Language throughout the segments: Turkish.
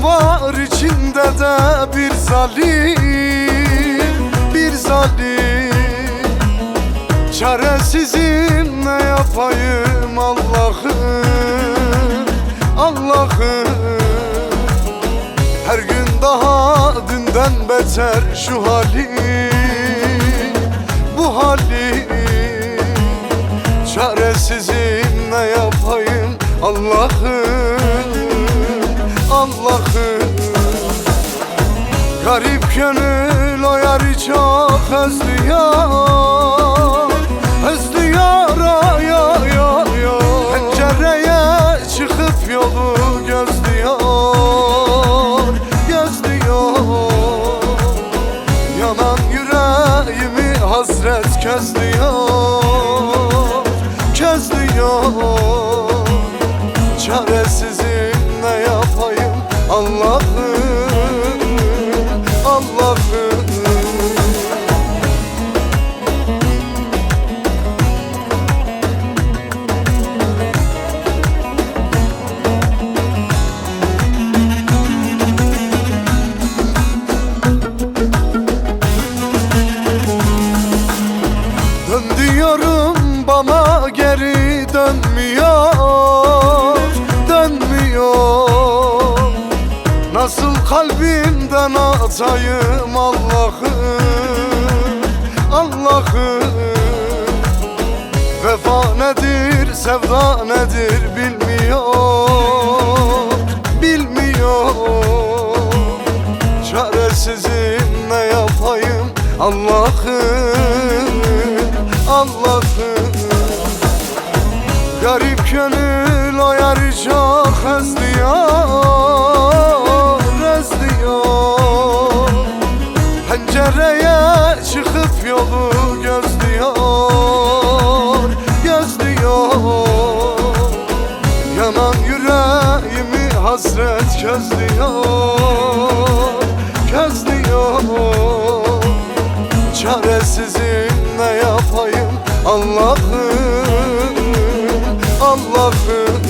var içinde de bir zalim, bir zalim. Çaresizim, ne yapayım Allah'ım, Allah'ım. Her gün daha dünden beter şu halim, bu halim. Çaresizim, ne yapayım Allah'ım, Allah'ım. Garip gönül o yarı çok özlüyor, özlüyor ya. Pencereye çıkıp yolu gözlüyor, gözlüyor. Yanan yüreğimi hasret közlüyor, közlüyor. Çaresizim, ne yapayım Allah'ım, Allah'ım. Dön diyorum bana, geri dönmüyor, dönmüyor. Nasıl kalbimden atayım Allah'ım, Allah'ım. Vefa nedir, sevda nedir bilmiyor, bilmiyor. Çaresizim, ne yapayım Allah'ım, Allah'ım. Garip gönül o yarı çok özlüyor, özlüyor. Pencereye çıkıp yolu gözlüyor, gözlüyor. Yanan yüreğimi hasret közlüyor, közlüyor. Çaresizim, ne yapayım Allah'ım, Allah'ım.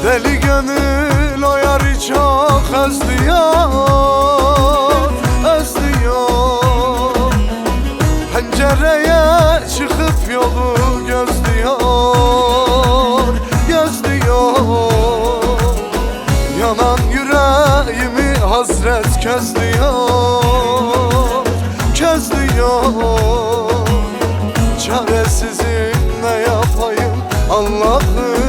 Deli gönül o yarı çok özlüyor, özlüyor. Pencereye çıkıp yolu gözlüyor, gözlüyor. Yanan yüreğimi hasret közlüyor, közlüyor. Çaresizim, ne yapayım Allah'ım,